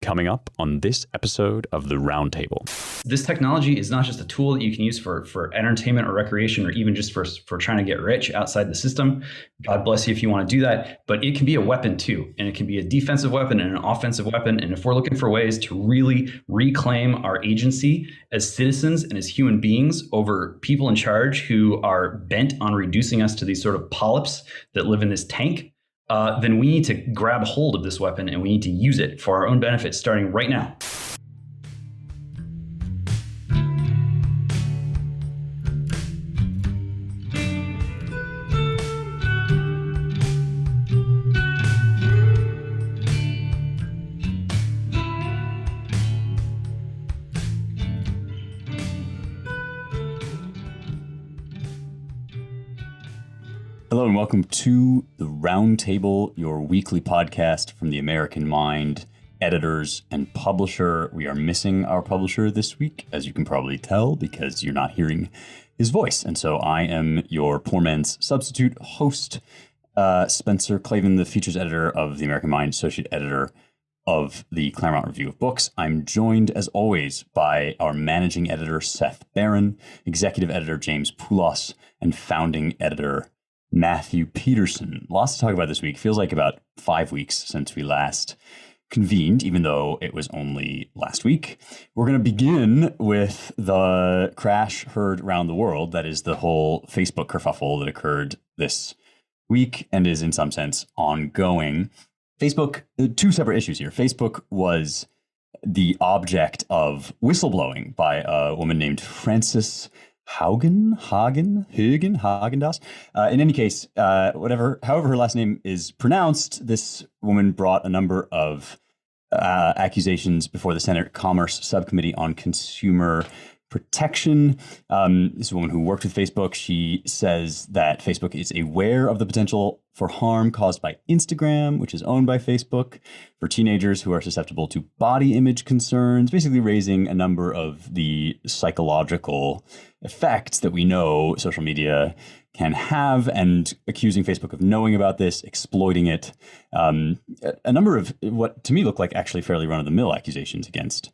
coming up on this episode of the Roundtable. This technology is not just a tool that you can use for entertainment or recreation, or even just for trying to get rich outside the system. God bless you if you want to do that, but it can be a weapon too. And it can be a defensive weapon and an offensive weapon. And if we're looking for ways to really reclaim our agency as citizens and as human beings over people in charge who are bent on reducing us to these sort of polyps that live in this tank, then we need to grab hold of this weapon and we need to use it for our own benefit starting right now. Hello and welcome to the Roundtable, your weekly podcast from the American Mind, editors and publisher. We are missing our publisher this week, as you can probably tell, because you're not hearing his voice. And so I am your poor man's substitute host, Spencer Clavin, the features editor of the American Mind, associate editor of the Claremont Review of Books. I'm joined, as always, by our managing editor, Seth Barron, executive editor, James Poulos, and founding editor, Matthew Peterson. Lots to talk about this week. Feels like about 5 weeks since we last convened, even though it was only last week. We're going to begin with the crash heard around the world. That is the whole Facebook kerfuffle that occurred this week and is in some sense ongoing. Facebook, two separate issues here. Facebook was the object of whistleblowing by a woman named Frances Haugen-Das. In any case, however her last name is pronounced, this woman brought a number of accusations before the Senate Commerce Subcommittee on Consumer Protection. This is a woman who worked with Facebook. She says that Facebook is aware of the potential for harm caused by Instagram, which is owned by Facebook, for teenagers who are susceptible to body image concerns, basically raising a number of the psychological effects that we know social media can have, and accusing Facebook of knowing about this, exploiting it. A number of what to me look like actually fairly run-of-the-mill accusations against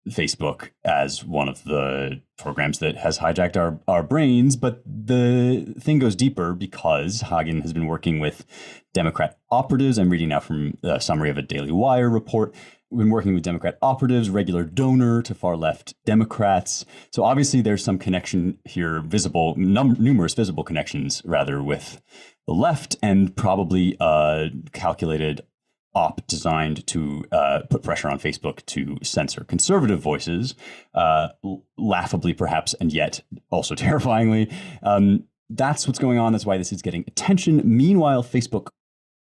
Facebook as one of the programs that has hijacked our brains. But the thing goes deeper because Hagen has been working with Democrat operatives. I'm reading now from a summary of a Daily Wire report. We've been working with Democrat operatives, regular donor to far left Democrats. So obviously there's some connection here, visible, numerous visible connections rather, with the left, and probably calculated op designed to put pressure on Facebook to censor conservative voices, laughably perhaps, and yet also terrifyingly. That's what's going on. That's why this is getting attention. Meanwhile, Facebook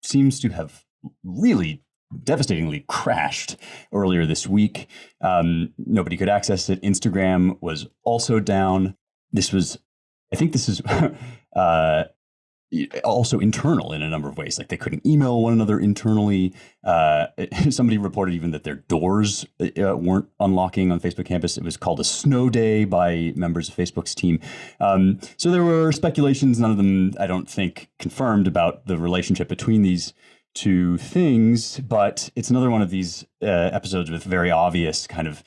seems to have really devastatingly crashed earlier this week. Nobody could access it. Instagram was also down. I think this is also internal in a number of ways. Like they couldn't email one another internally. Somebody reported even that their doors weren't unlocking on Facebook campus. It was called a snow day by members of Facebook's team. So there were speculations, none of them, I don't think, confirmed, about the relationship between these two things. But it's another one of these episodes with very obvious kind of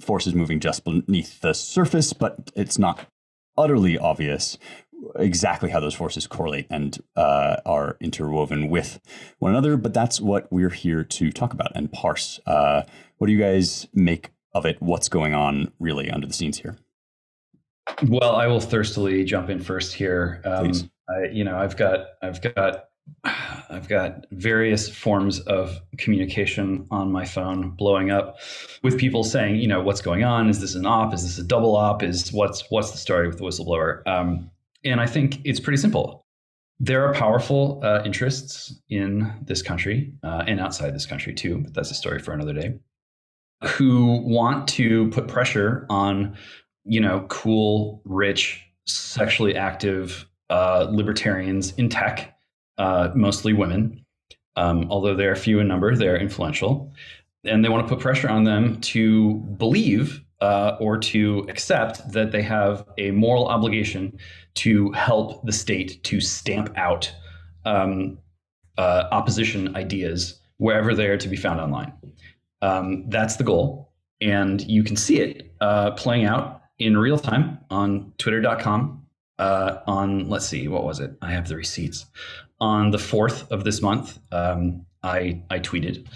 forces moving just beneath the surface, but it's not utterly obvious exactly how those forces correlate and are interwoven with one another. But that's what we're here to talk about and parse. What do you guys make of it? What's going on really under the scenes here? Well, I will thirstily jump in first here. Please. I've got various forms of communication on my phone blowing up with people saying, what's going on? Is this an op? Is this a double op? What's the story with the whistleblower? And I think it's pretty simple. There are powerful interests in this country and outside this country too, but that's a story for another day, who want to put pressure on, cool, rich, sexually active libertarians in tech, mostly women, although they're few in number, they're influential. And they want to put pressure on them to believe or to accept that they have a moral obligation to help the state to stamp out opposition ideas wherever they are to be found online. That's the goal. And you can see it playing out in real time on twitter.com on, let's see, what was it? I have the receipts. On the 4th of this month, I tweeted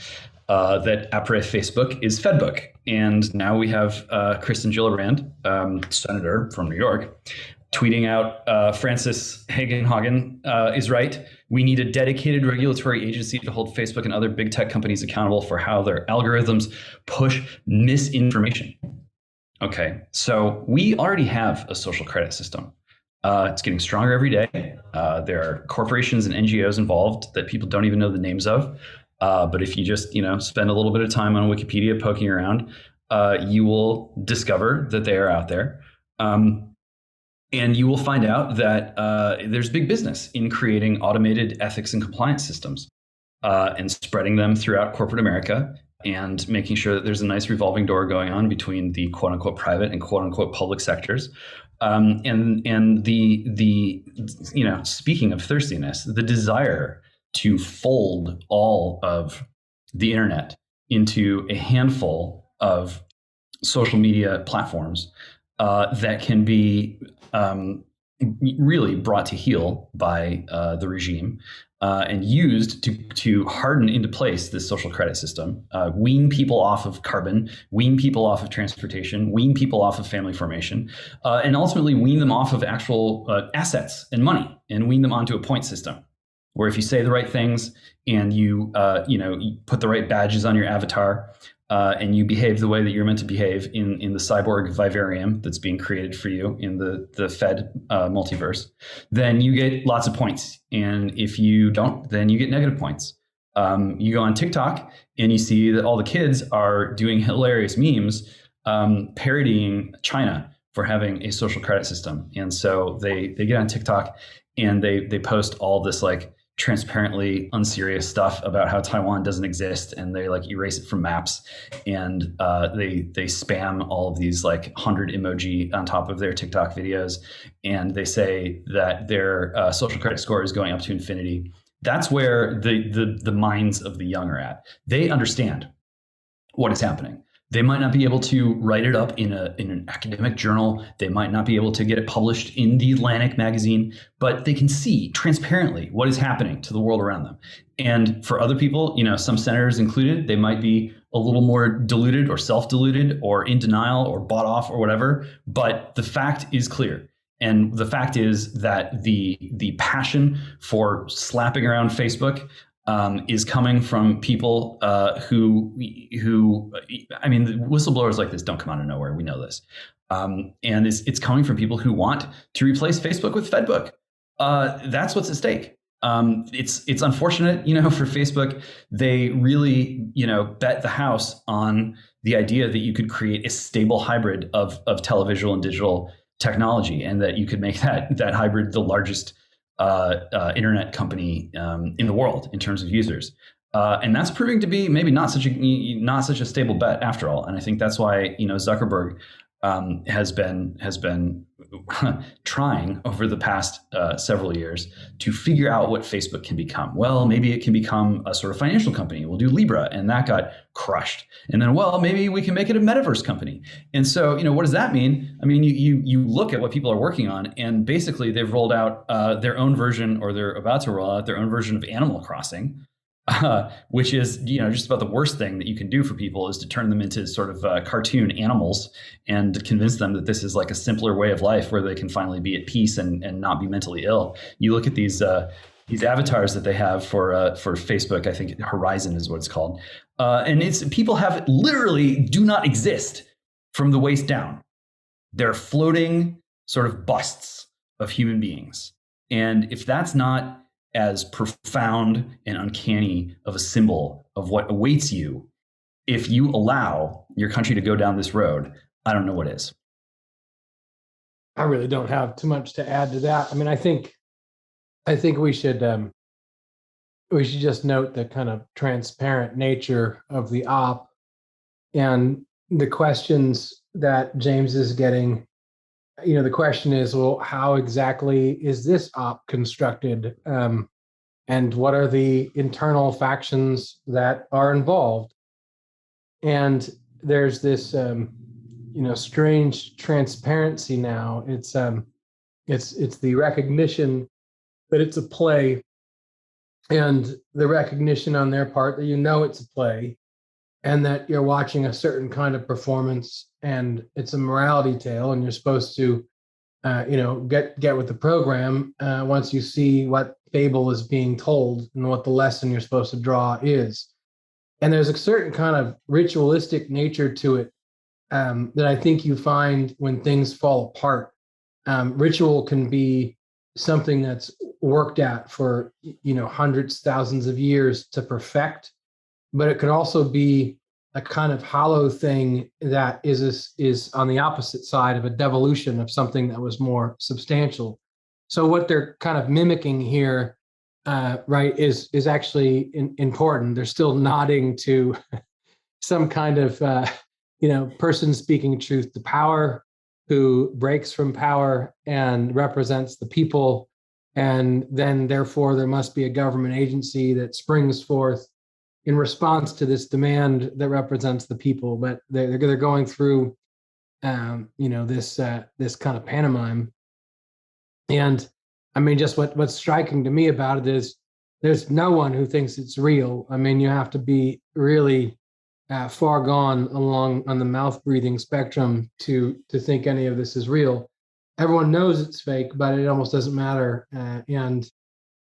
that après Facebook is Fedbook. And now we have Kristen Gillibrand, senator from New York, tweeting out Frances Hagen is right. We need a dedicated regulatory agency to hold Facebook and other big tech companies accountable for how their algorithms push misinformation. Okay, so we already have a social credit system. It's getting stronger every day. There are corporations and NGOs involved that people don't even know the names of. But if you just spend a little bit of time on Wikipedia poking around, you will discover that they are out there. And you will find out that there's big business in creating automated ethics and compliance systems and spreading them throughout corporate America and making sure that there's a nice revolving door going on between the quote unquote private and quote unquote public sectors. And the speaking of thirstiness, the desire to fold all of the internet into a handful of social media platforms that can be really brought to heel by the regime and used to harden into place this social credit system, wean people off of carbon, wean people off of transportation, wean people off of family formation, and ultimately wean them off of actual assets and money and wean them onto a point system where if you say the right things and you put the right badges on your avatar, and you behave the way that you're meant to behave in the cyborg vivarium that's being created for you in the Fed multiverse, then you get lots of points. And if you don't, then you get negative points. You go on TikTok and you see that all the kids are doing hilarious memes parodying China for having a social credit system. And so they get on TikTok and they post all this like transparently unserious stuff about how Taiwan doesn't exist, and they like erase it from maps, and they spam all of these like 100 emoji on top of their TikTok videos, and they say that their social credit score is going up to infinity. That's where the minds of the young are at. They understand what is happening. They might not be able to write it up in an academic journal. They might not be able to get it published in the Atlantic magazine, but they can see transparently what is happening to the world around them. And for other people, some senators included, they might be a little more deluded or self-deluded or in denial or bought off or whatever. But the fact is clear. And the fact is that the passion for slapping around Facebook is coming from people who I mean, whistleblowers like this don't come out of nowhere. We know this. And it's coming from people who want to replace Facebook with Fedbook. That's what's at stake. It's unfortunate, for Facebook. They really, bet the house on the idea that you could create a stable hybrid of televisual and digital technology, and that you could make that hybrid the largest internet company in the world in terms of users, and that's proving to be maybe not such a stable bet after all. And I think that's why Zuckerberg has been trying over the past several years to figure out what Facebook can become. Well, maybe it can become a sort of financial company. We'll do Libra, and that got crushed. And then, well, maybe we can make it a metaverse company. And so, what does that mean? I mean, you look at what people are working on, and basically they've rolled out their own version, or they're about to roll out their own version of Animal Crossing. Which is, just about the worst thing that you can do for people is to turn them into sort of cartoon animals and convince them that this is like a simpler way of life where they can finally be at peace and not be mentally ill. You look at these avatars that they have for Facebook. I think Horizon is what it's called, and people have literally do not exist from the waist down. They're floating sort of busts of human beings, and if that's not as profound and uncanny of a symbol of what awaits you if you allow your country to go down this road, I don't know what is. I really don't have too much to add to that. I mean, I think we should just note the kind of transparent nature of the op and the questions that James is getting. The question is, well, how exactly is this op constructed? and what are the internal factions that are involved. And there's this, strange transparency now. It's the recognition that it's a play, and the recognition on their part that it's a play, and that you're watching a certain kind of performance, and it's a morality tale, and you're supposed to, get with the program once you see what fable is being told and what the lesson you're supposed to draw is. And there's a certain kind of ritualistic nature to it that I think you find when things fall apart. Ritual can be something that's worked at for hundreds, thousands of years to perfect, but it can also be a kind of hollow thing that is on the opposite side of a devolution of something that was more substantial. So what they're kind of mimicking here, right, is actually important. They're still nodding to some kind of person speaking truth to power, who breaks from power and represents the people, and then therefore there must be a government agency that springs forth in response to this demand that represents the people. But they're going through this kind of pantomime. And I mean, just what's striking to me about it is there's no one who thinks it's real. I mean, you have to be really far gone along on the mouth breathing spectrum to think any of this is real. Everyone knows it's fake, but it almost doesn't matter. And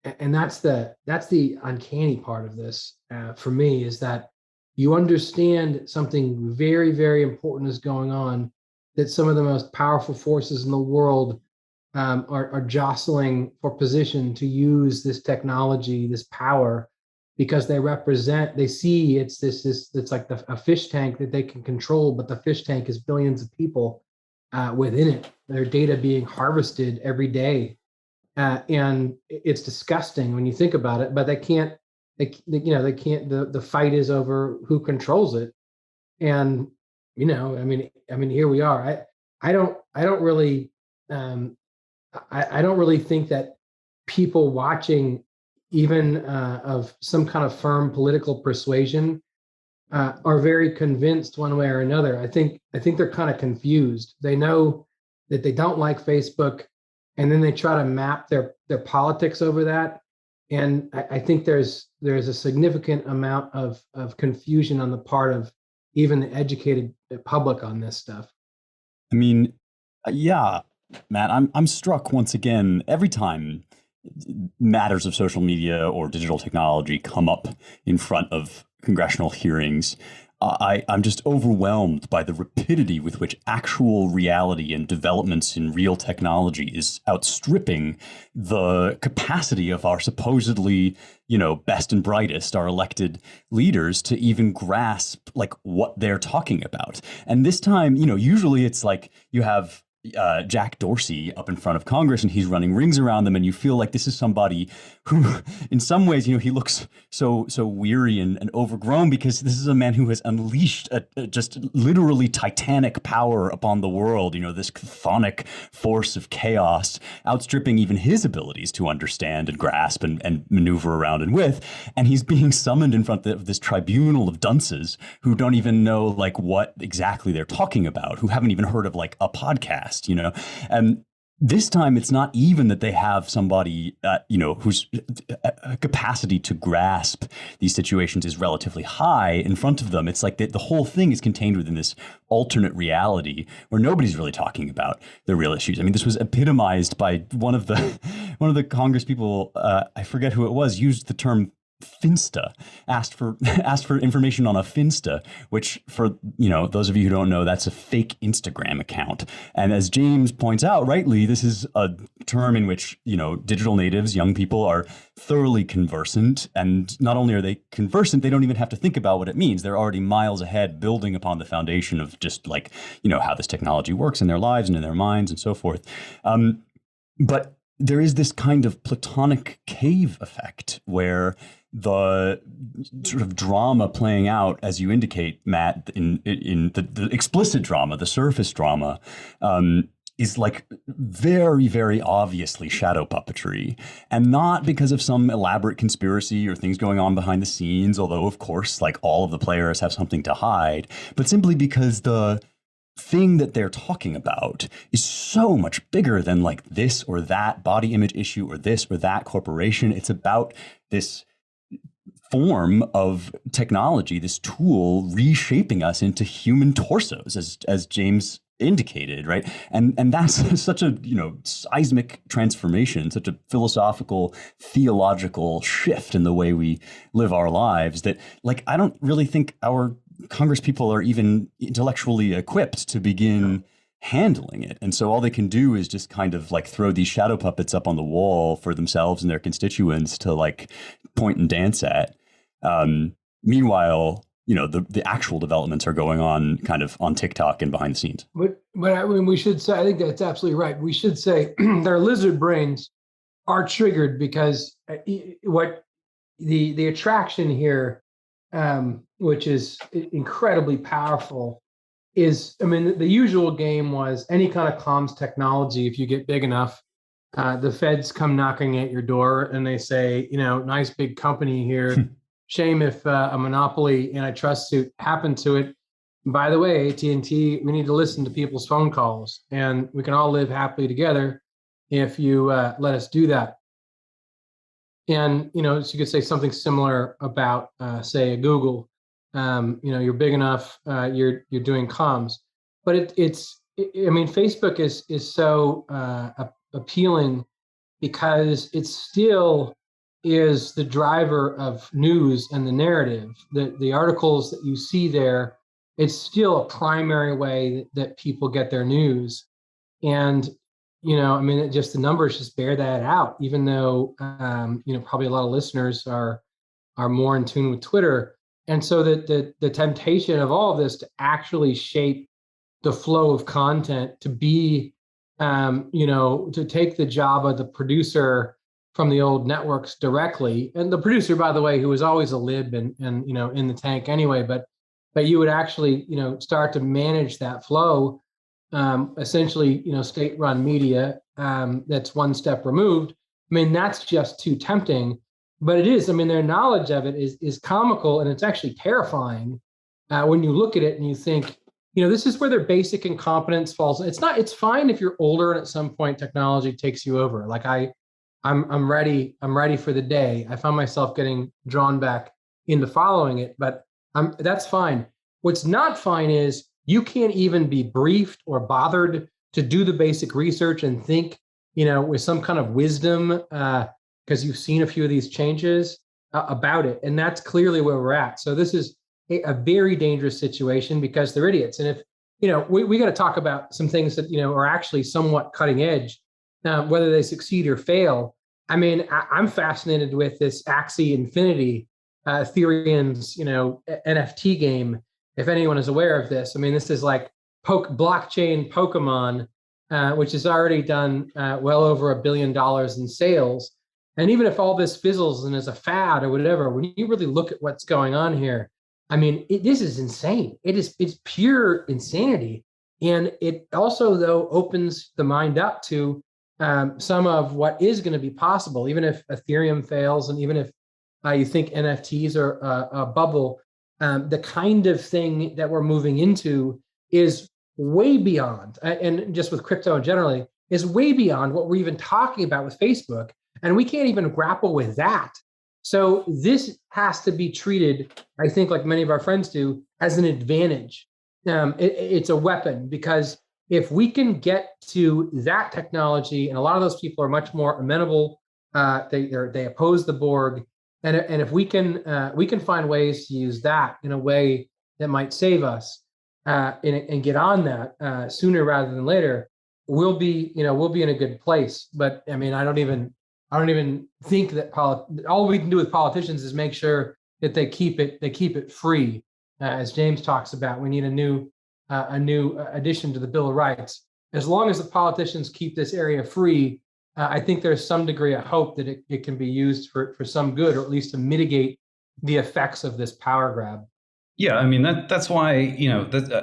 that's the uncanny part of this for me, is that you understand something very, very important is going on, that some of the most powerful forces in the world are jostling for position to use this technology, this power, because they see it's like a fish tank that they can control, but the fish tank is billions of people within it, their data being harvested every day. And it's disgusting when you think about it, but they can't, the fight is over who controls it. And, I mean, here we are. I don't really, I don't really think that people watching, even of some kind of firm political persuasion, are very convinced one way or another. I think they're kind of confused. They know that they don't like Facebook, and then they try to map their politics over that. And I think there's a significant amount of confusion on the part of even the educated public on this stuff. I mean, yeah, Matt, I'm struck once again every time matters of social media or digital technology come up in front of congressional hearings. I'm just overwhelmed by the rapidity with which actual reality and developments in real technology is outstripping the capacity of our supposedly, best and brightest, our elected leaders, to even grasp like what they're talking about. And this time, usually it's like you have Jack Dorsey up in front of Congress and he's running rings around them, and you feel like this is somebody who in some ways he looks so weary and overgrown, because this is a man who has unleashed a just literally titanic power upon the world, this chthonic force of chaos outstripping even his abilities to understand and grasp and maneuver around and with. And he's being summoned in front of this tribunal of dunces who don't even know like what exactly they're talking about, who haven't even heard of like a podcast. And this time it's not even that they have somebody, whose capacity to grasp these situations is relatively high in front of them. It's like the whole thing is contained within this alternate reality where nobody's really talking about the real issues. I mean, this was epitomized by one of the Congress people, I forget who it was, used the term Finsta, asked for information on a Finsta, which, for those of you who don't know, that's a fake Instagram account. And as James points out rightly, this is a term in which digital natives, young people, are thoroughly conversant. And not only are they conversant, they don't even have to think about what it means. They're already miles ahead, building upon the foundation of just like how this technology works in their lives and in their minds and so forth. But there is this kind of Platonic cave effect where the sort of drama playing out, as you indicate, Matt, in the explicit drama, the surface drama, is like very, very obviously shadow puppetry, and not because of some elaborate conspiracy or things going on behind the scenes, although of course, like all of the players have something to hide, but simply because the thing that they're talking about is so much bigger than like this or that body image issue or this or that corporation. It's about this form of technology, this tool reshaping us into human torsos, as James indicated, right? And that's such a, seismic transformation, such a philosophical, theological shift in the way we live our lives that, like, I don't really think our Congress people are even intellectually equipped to begin handling it. And so all they can do is just kind of like throw these shadow puppets up on the wall for themselves and their constituents to like point and dance at. Meanwhile, the actual developments are going on kind of on TikTok and behind the scenes. But I mean, we should say, I think that's absolutely right. We should say their lizard brains are triggered because what the attraction here, which is incredibly powerful, is, I mean, the usual game was any kind of comms technology. If you get big enough, the feds come knocking at your door and they say, nice big company here. Shame if a monopoly antitrust suit happened to it. By the way, AT&T, we need to listen to people's phone calls, and we can all live happily together if you let us do that. And so you could say something similar about, say, a Google. You're big enough, you're doing comms, but I mean, Facebook is so appealing because it still is the driver of news and the narrative. The articles that you see there, it's still a primary way that people get their news. And, I mean, just the numbers just bear that out, even though, probably a lot of listeners are more in tune with Twitter. And so the temptation of all of this to actually shape the flow of content, to be, to take the job of the producer from the old networks directly, and the producer, by the way, who was always a lib and in the tank anyway, but you would actually start to manage that flow, essentially state-run media, that's one step removed. I mean, that's just too tempting, but it is. I mean, their knowledge of it is comical, and it's actually terrifying when you look at it and you think, this is where their basic incompetence falls. It's fine if you're older and at some point technology takes you over. Like I'm ready for the day. I found myself getting drawn back into following it, but that's fine. What's not fine is you can't even be briefed or bothered to do the basic research and think, with some kind of wisdom, because you've seen a few of these changes about it. And that's clearly where we're at. So this is a very dangerous situation because they're idiots. And if, we got to talk about some things that, are actually somewhat cutting edge. Whether they succeed or fail. I mean, I'm fascinated with this Axie Infinity, Ethereum's, NFT game. If anyone is aware of this, I mean, this is like blockchain Pokemon, which has already done well over $1 billion in sales. And even if all this fizzles and is a fad or whatever, when you really look at what's going on here, I mean, this is insane. It's pure insanity. And it also, though, opens the mind up to some of what is going to be possible, even if Ethereum fails, and even if you think NFTs are a bubble, the kind of thing that we're moving into is way beyond, and just with crypto generally, is way beyond what we're even talking about with Facebook. And we can't even grapple with that. So this has to be treated, I think, like many of our friends do, as an advantage. It's a weapon, because if we can get to that technology, and a lot of those people are much more amenable, they oppose the Borg, and if we can find ways to use that in a way that might save us, and get on that sooner rather than later, we'll be in a good place. But I mean, I don't even think that all we can do with politicians is make sure that they keep it free, as James talks about. We need a new addition to the Bill of Rights. As long as the politicians keep this area free, I think there's some degree of hope that it can be used for some good, or at least to mitigate the effects of this power grab. Yeah, I mean that's why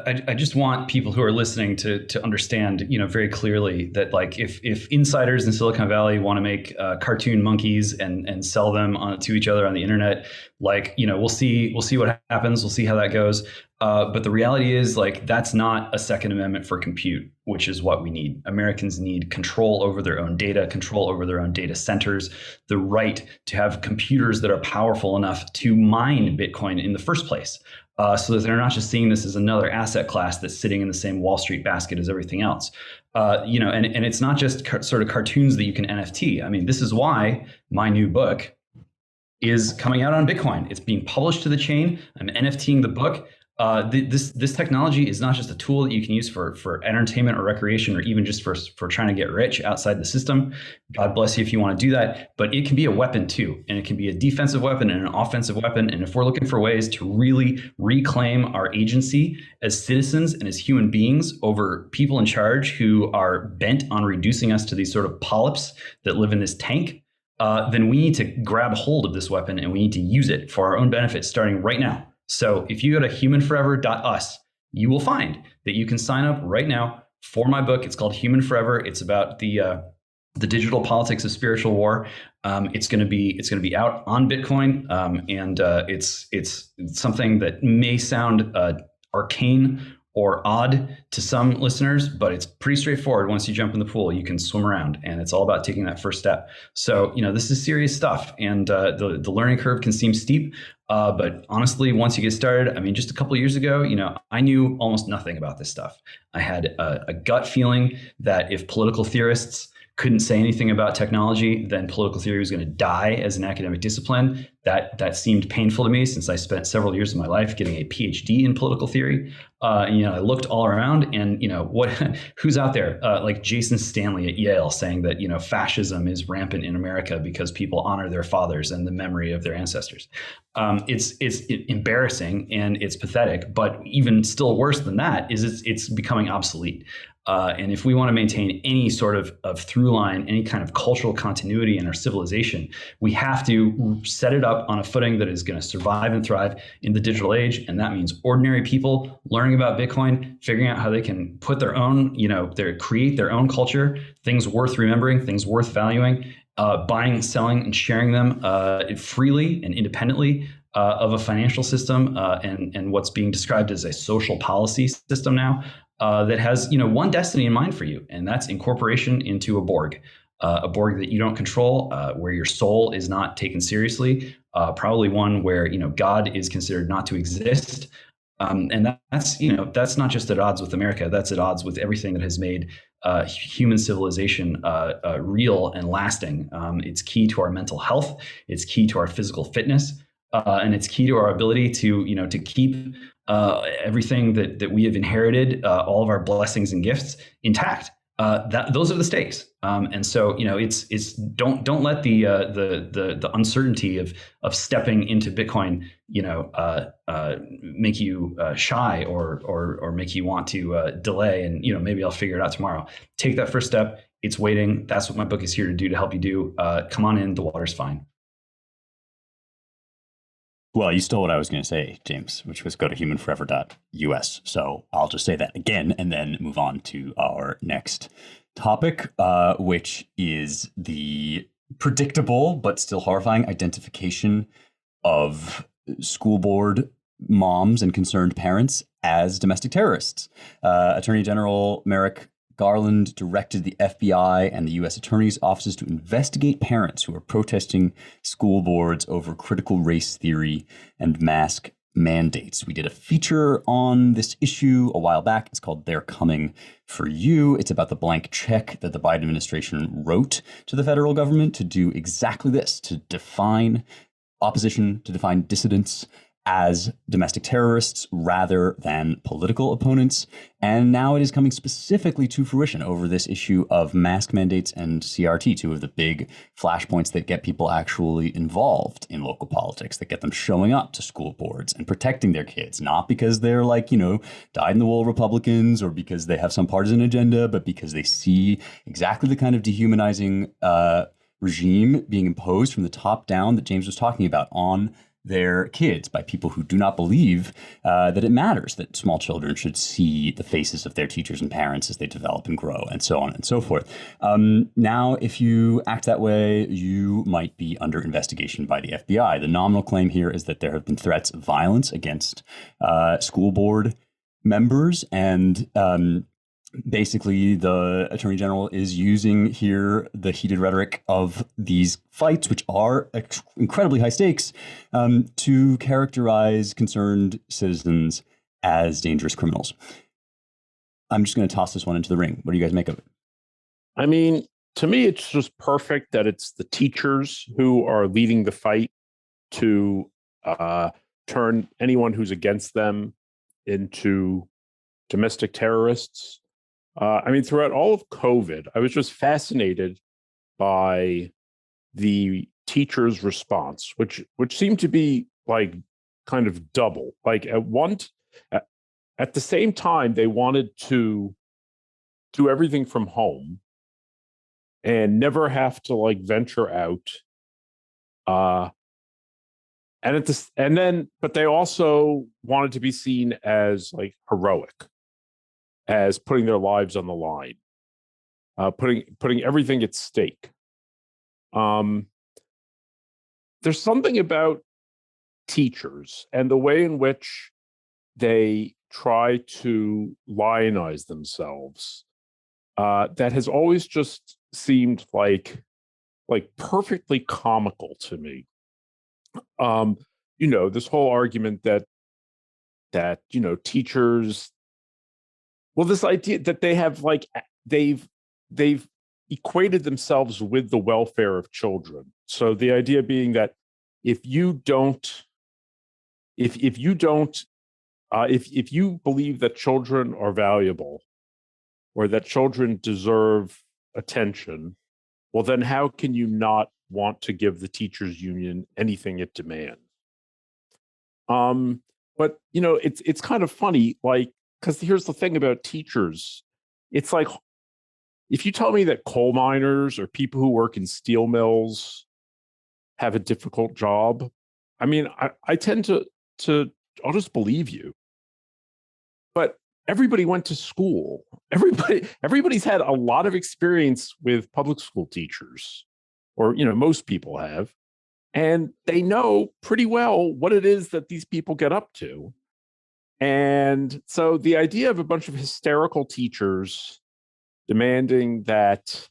I just want people who are listening to understand very clearly that like if insiders in Silicon Valley want to make cartoon monkeys and sell them to each other on the internet, like we'll see what happens, we'll see how that goes. But the reality is like that's not a Second Amendment for compute, which is what we need. Americans need control over their own data, control over their own data centers, the right to have computers that are powerful enough to mine Bitcoin in the first place. So that they're not just seeing this as another asset class that's sitting in the same Wall Street basket as everything else. And it's not just sort of cartoons that you can NFT. I mean, this is why my new book is coming out on Bitcoin. It's being published to the chain. I'm NFTing the book. This technology is not just a tool that you can use for entertainment or recreation, or even just for trying to get rich outside the system. God bless you if you want to do that, but it can be a weapon too, and it can be a defensive weapon and an offensive weapon. And if we're looking for ways to really reclaim our agency as citizens and as human beings over people in charge who are bent on reducing us to these sort of polyps that live in this tank, then we need to grab hold of this weapon and we need to use it for our own benefit starting right now. So if you go to humanforever.us, you will find that you can sign up right now for my book. It's called Human Forever. It's about the digital politics of spiritual war. It's going to be out on Bitcoin, and it's something that may sound arcane or odd to some listeners, but it's pretty straightforward. Once you jump in the pool, you can swim around, and it's all about taking that first step. So, this is serious stuff, and the learning curve can seem steep, but honestly, once you get started, I mean, just a couple of years ago, I knew almost nothing about this stuff. I had a gut feeling that if political theorists couldn't say anything about technology, then political theory was going to die as an academic discipline. That seemed painful to me since I spent several years of my life getting a PhD in political theory. I looked all around, and who's out there like Jason Stanley at Yale saying that fascism is rampant in America because people honor their fathers and the memory of their ancestors. It's embarrassing and it's pathetic, but even still worse than that is it's becoming obsolete. And if we want to maintain any sort of through line, any kind of cultural continuity in our civilization, we have to set it up on a footing that is going to survive and thrive in the digital age. And that means ordinary people learning about Bitcoin, figuring out how they can put their own, create their own culture, things worth remembering, things worth valuing, buying, selling, and sharing them freely and independently of a financial system and what's being described as a social policy system now. That has, one destiny in mind for you, and that's incorporation into a Borg that you don't control, where your soul is not taken seriously, probably one where, God is considered not to exist. And that's not just at odds with America, that's at odds with everything that has made human civilization real and lasting. It's key to our mental health, it's key to our physical fitness, and it's key to our ability to keep everything that we have inherited, all of our blessings and gifts intact. Those are the stakes, and so it's don't let the uncertainty of stepping into Bitcoin make you shy or make you want to delay and maybe I'll figure it out tomorrow. Take that first step. It's waiting. That's what my book is here to do, to help you do. Come on in. The water's fine. Well, you stole what I was going to say, James, which was go to humanforever.us. So I'll just say that again and then move on to our next topic, which is the predictable but still horrifying identification of school board moms and concerned parents as domestic terrorists. Attorney General Merrick Garland directed the FBI and the U.S. Attorney's offices to investigate parents who are protesting school boards over critical race theory and mask mandates. We did a feature on this issue a while back. It's called They're Coming for You. It's about the blank check that the Biden administration wrote to the federal government to do exactly this, to define opposition, to define dissidents as domestic terrorists rather than political opponents. And now it is coming specifically to fruition over this issue of mask mandates and CRT, two of the big flashpoints that get people actually involved in local politics, that get them showing up to school boards and protecting their kids, not because they're like, dyed-in-the-wool Republicans or because they have some partisan agenda, but because they see exactly the kind of dehumanizing regime being imposed from the top down that James was talking about on their kids by people who do not believe that it matters that small children should see the faces of their teachers and parents as they develop and grow, and so on and so forth. Now, if you act that way, you might be under investigation by the FBI. The nominal claim here is that there have been threats of violence against school board members, and basically, the Attorney General is using here the heated rhetoric of these fights, which are incredibly high stakes, to characterize concerned citizens as dangerous criminals. I'm just going to toss this one into the ring. What do you guys make of it? I mean, to me, it's just perfect that it's the teachers who are leading the fight to turn anyone who's against them into domestic terrorists. I mean, throughout all of COVID, I was just fascinated by the teachers' response, which seemed to be like kind of double. Like at the same time, they wanted to do everything from home and never have to like venture out. But they also wanted to be seen as like heroic, as putting their lives on the line, putting everything at stake. There's something about teachers and the way in which they try to lionize themselves that has always just seemed like perfectly comical to me. This whole argument that teachers, well, this idea that they have they've equated themselves with the welfare of children. So the idea being that if you believe that children are valuable or that children deserve attention, well, then how can you not want to give the teachers union anything it demands? But it's kind of funny, because here's the thing about teachers. It's like, if you tell me that coal miners or people who work in steel mills have a difficult job, I mean, I tend to I'll just believe you. But everybody went to school. Everybody's had a lot of experience with public school teachers, or most people have, and they know pretty well what it is that these people get up to. And so the idea of a bunch of hysterical teachers demanding that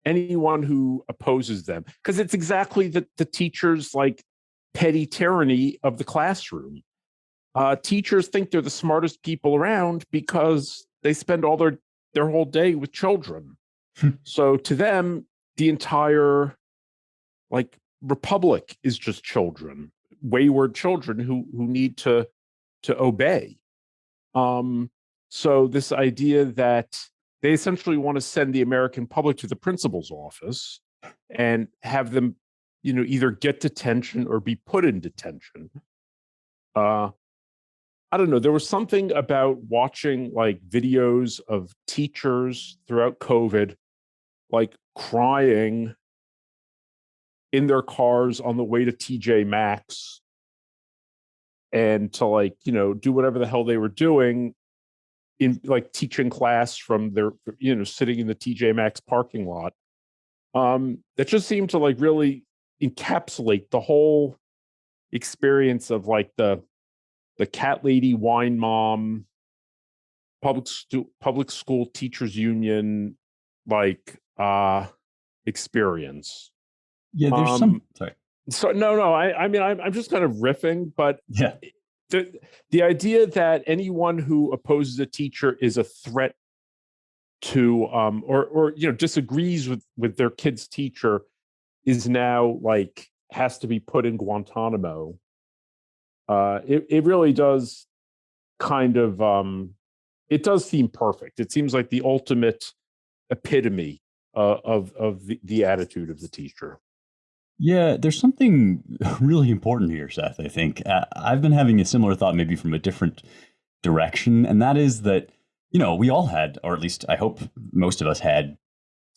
anyone who opposes them, because it's exactly the teachers' petty tyranny of the classroom. Teachers think they're the smartest people around because they spend all their whole day with children. So to them, the entire republic is just children, wayward children who need to obey. So this idea that they essentially want to send the American public to the principal's office and have them, either get detention or be put in detention. I don't know. There was something about watching videos of teachers throughout COVID, crying in their cars on the way to TJ Maxx and to do whatever the hell they were doing in teaching class from their, sitting in the TJ Maxx parking lot. That just seemed to really encapsulate the whole experience of the cat lady, wine mom, public school teachers union experience. Yeah, there's some. Sorry. So no. I mean, I'm just kind of riffing, but yeah, the idea that anyone who opposes a teacher is a threat to or disagrees with their kid's teacher is now has to be put in Guantanamo. It really does kind of it does seem perfect. It seems like the ultimate epitome of the attitude of the teacher. Yeah, there's something really important here, Seth, I think. I've been having a similar thought, maybe from a different direction, and that is that, we all had, or at least I hope most of us had,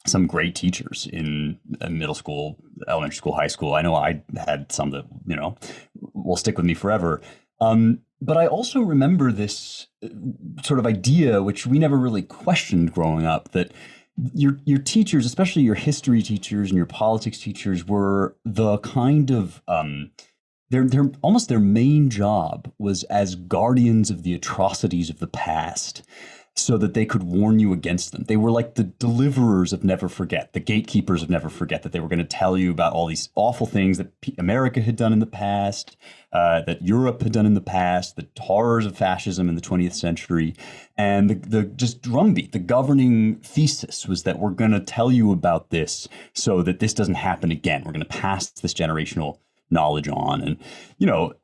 some great teachers in middle school, elementary school, high school. I know I had some that, will stick with me forever. But I also remember this sort of idea, which we never really questioned growing up, that your teachers, especially your history teachers and your politics teachers, were the kind of their almost their main job was as guardians of the atrocities of the past, so that they could warn you against them. They were like the deliverers of never forget, the gatekeepers of never forget, that they were going to tell you about all these awful things that America had done in the past, that Europe had done in the past, the horrors of fascism in the 20th century. And the just drumbeat, the governing thesis was that we're going to tell you about this so that this doesn't happen again. We're going to pass this generational knowledge on. And,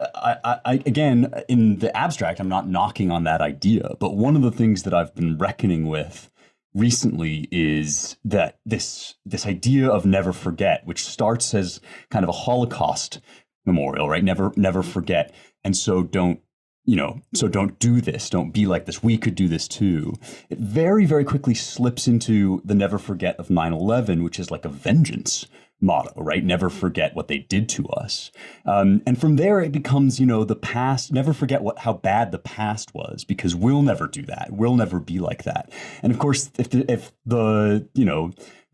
I again, in the abstract, I'm not knocking on that idea, but one of the things that I've been reckoning with recently is that this idea of never forget, which starts as kind of a Holocaust memorial, right? Never forget. And so don't do this. Don't be like this. We could do this too. It very, very quickly slips into the never forget of 9/11, which is like a vengeance motto, right? Never forget what they did to us. And from there, it becomes, the past. Never forget how bad the past was, because we'll never do that. We'll never be like that. And of course, if the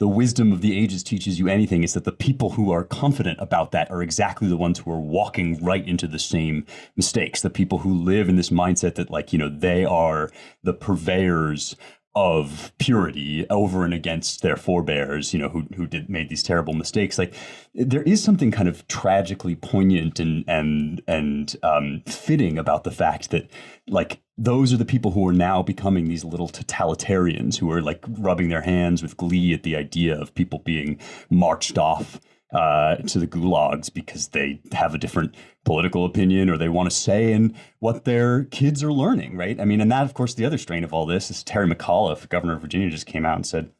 wisdom of the ages teaches you anything, is that the people who are confident about that are exactly the ones who are walking right into the same mistakes. The people who live in this mindset that, they are the purveyors of purity over and against their forebears, who made these terrible mistakes. Like, there is something kind of tragically poignant and fitting about the fact that, like, those are the people who are now becoming these little totalitarians who are like rubbing their hands with glee at the idea of people being marched off to the gulags because they have a different political opinion or they want to say in what their kids are learning, right? I mean, and that, of course, the other strain of all this is Terry McAuliffe, governor of Virginia, just came out and said,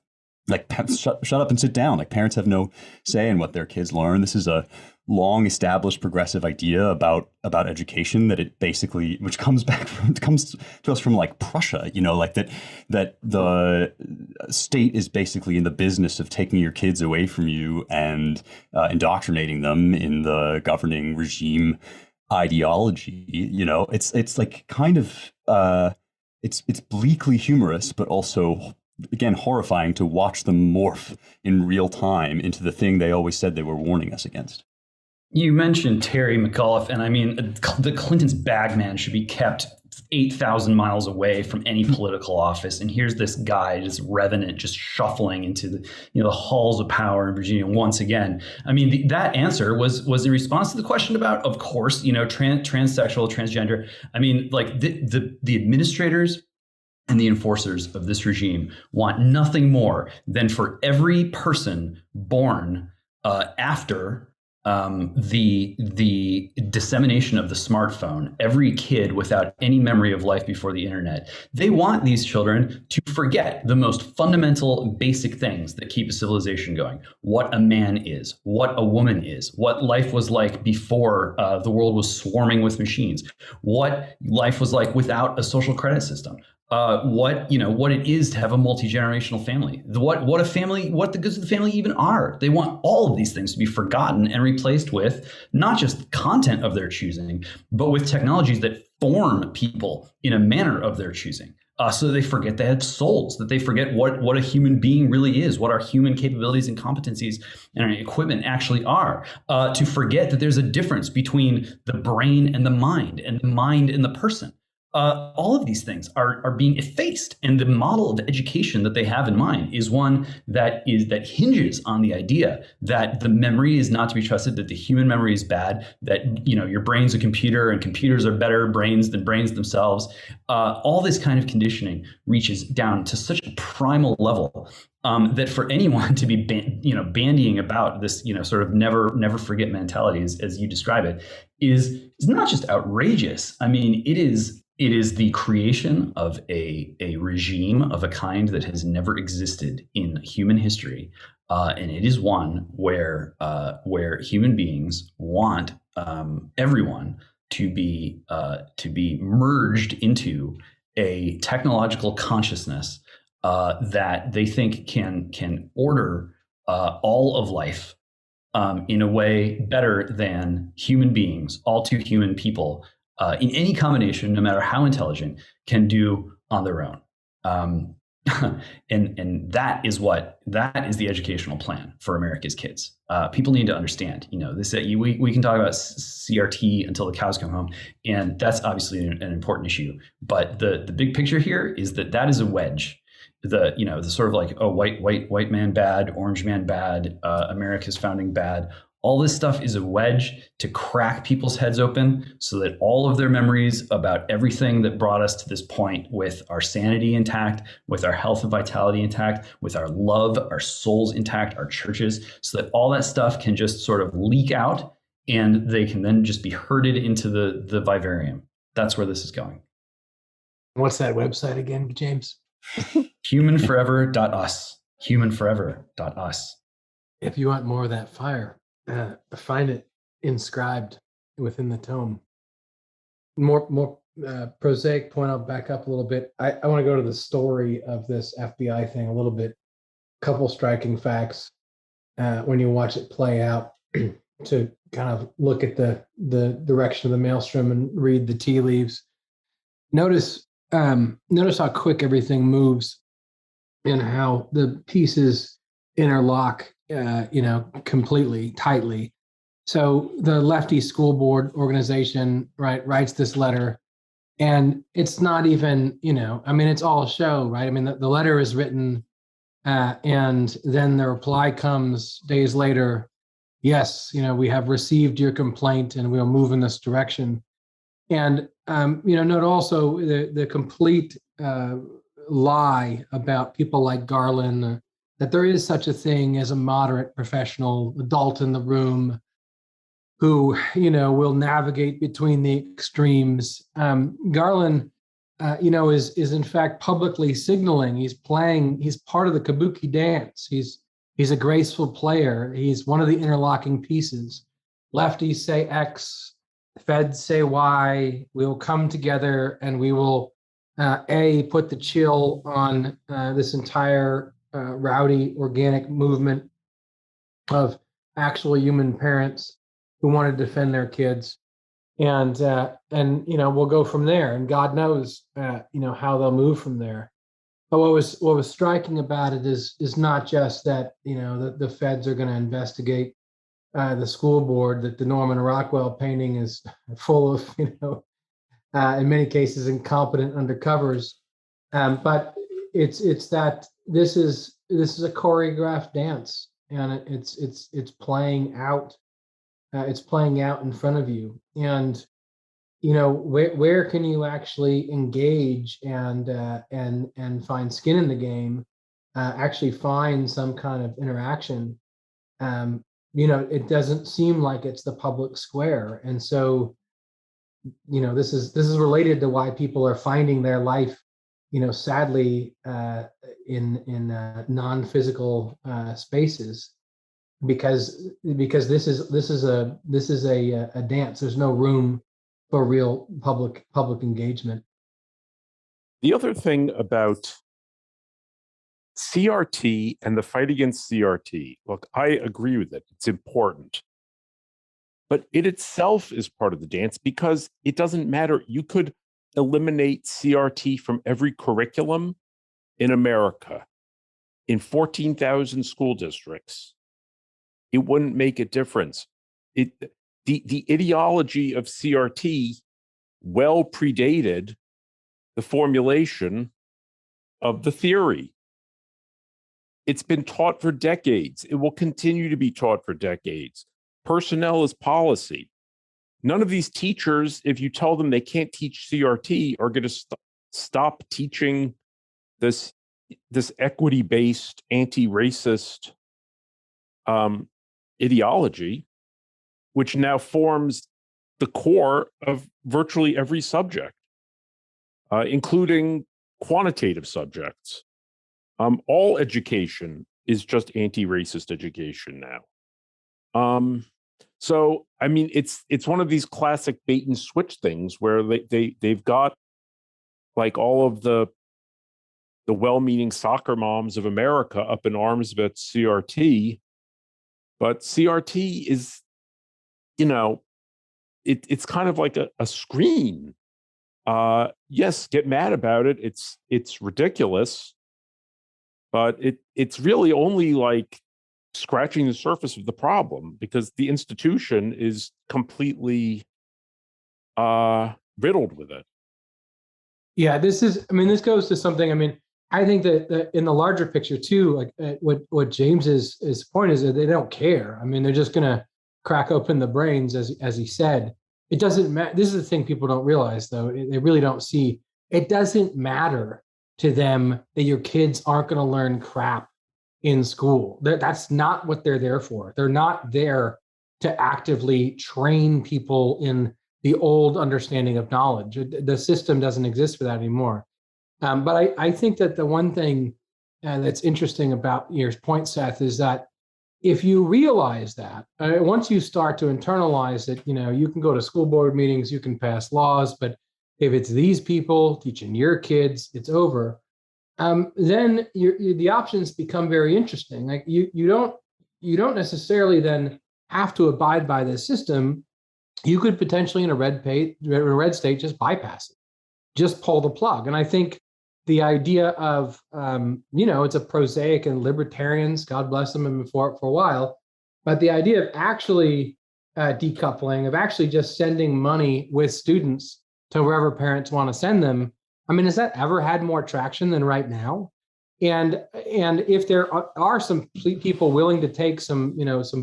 like, shut up and sit down. Like, parents have no say in what their kids learn. This is a long established progressive idea about education that it basically, which comes to us from like Prussia, like that the state is basically in the business of taking your kids away from you and indoctrinating them in the governing regime ideology. It's like kind of it's bleakly humorous, but also, again, horrifying to watch them morph in real time into the thing they always said they were warning us against. You mentioned Terry McAuliffe, and I mean, the Clintons' bagman should be kept 8,000 miles away from any political office. And here's this guy, this revenant, just shuffling into the halls of power in Virginia once again. I mean, that answer was in response to the question about, of course, transsexual, transgender. I mean, like the administrators and the enforcers of this regime want nothing more than for every person born after the dissemination of the smartphone, every kid without any memory of life before the internet, they want these children to forget the most fundamental basic things that keep a civilization going. What a man is, what a woman is, what life was like before the world was swarming with machines, what life was like without a social credit system. What it is to have a multi-generational family, what the goods of the family even are. They want all of these things to be forgotten and replaced with not just the content of their choosing, but with technologies that form people in a manner of their choosing. So that they forget they have souls, that they forget what a human being really is, what our human capabilities and competencies and our equipment actually are. To forget that there's a difference between the brain and the mind and the person. All of these things are being effaced, and the model of education that they have in mind is one that hinges on the idea that the memory is not to be trusted, that the human memory is bad, that your brain's a computer and computers are better brains than brains themselves. All this kind of conditioning reaches down to such a primal level that for anyone to be bandying about this sort of never forget mentality, as you describe it, is not just outrageous. I mean, it is the creation of a regime of a kind that has never existed in human history, and it is one where human beings want everyone to be merged into a technological consciousness that they think can order all of life in a way better than human beings, all too human people, in any combination, no matter how intelligent, can do on their own. And that is the educational plan for America's kids. People need to understand, this. We can talk about CRT until the cows come home, and that's obviously an important issue. But the big picture here is that is a wedge. The sort of like, white man bad, orange man bad, America's founding bad. All this stuff is a wedge to crack people's heads open so that all of their memories about everything that brought us to this point, with our sanity intact, with our health and vitality intact, with our love, our souls intact, our churches, so that all that stuff can just sort of leak out and they can then just be herded into the vivarium. That's where this is going. What's that website again, James? Humanforever.us. Humanforever.us. If you want more of that fire, find it inscribed within the tome. More prosaic point, I'll back up a little bit. I want to go to the story of this FBI thing a little bit. Couple striking facts when you watch it play out to kind of look at the direction of the maelstrom and read the tea leaves. Notice how quick everything moves and how the pieces interlock, completely tightly. So the lefty school board organization, right, writes this letter, and it's not even, it's all show, right? I mean, the letter is written, and then the reply comes days later. Yes, we have received your complaint, and we'll move in this direction. And note also the complete lie about people like Garland, that there is such a thing as a moderate professional adult in the room who, will navigate between the extremes. Garland, is in fact publicly signaling he's part of the kabuki dance. He's a graceful player. He's one of the interlocking pieces. Lefties say X, Feds say Y. We'll come together and we will, put the chill on this entire rowdy organic movement of actual human parents who want to defend their kids, and we'll go from there. And God knows, how they'll move from there. But what was striking about it is not just that the feds are going to investigate the school board, that the Norman Rockwell painting is full of in many cases incompetent undercovers, but it's that this is a choreographed dance, and it's playing out. It's playing out in front of you, and where can you actually engage and find skin in the game, actually find some kind of interaction. It doesn't seem like it's the public square, and so this is related to why people are finding their life, sadly, in non-physical spaces, because this is a dance. There's no room for real public engagement. The other thing about CRT and the fight against CRT, look, I agree with it. It's important. But it itself is part of the dance, because it doesn't matter. You could eliminate CRT from every curriculum in America in 14,000 school districts. It wouldn't make a difference. The ideology of CRT well predated the formulation of the theory. It's been taught for decades. It will continue to be taught for decades. Personnel is policy. None of these teachers, if you tell them they can't teach CRT, are going to stop teaching this equity-based, anti-racist ideology, which now forms the core of virtually every subject, including quantitative subjects. All education is just anti-racist education now. So, I mean, it's one of these classic bait and switch things where they've got like all of the the well-meaning soccer moms of America up in arms about CRT. But CRT is, it's kind of like a screen. Yes, get mad about it. It's ridiculous, but it's really only like scratching the surface of the problem, because the institution is completely riddled with it. Yeah, this goes to something. I think that in the larger picture too, like what James's point is that they don't care. They're just going to crack open the brains, as he said. It doesn't matter. This is the thing people don't realize, though. They really don't see. It doesn't matter to them that your kids aren't going to learn crap in school. That's not what they're there for. They're not there to actively train people in the old understanding of knowledge. The system doesn't exist for that anymore. But I think that the one thing that's interesting about your point, Seth, is that if you realize that, once you start to internalize that, you can go to school board meetings, you can pass laws, but if it's these people teaching your kids, it's over. Then the options become very interesting. Like you don't necessarily then have to abide by this system. You could potentially, in a red state, just bypass it, just pull the plug. And I think the idea of, it's a prosaic, and libertarians, God bless them, have been for it for a while, but the idea of actually decoupling, of actually just sending money with students to wherever parents want to send them, has that ever had more traction than right now? And if there are some people willing to take some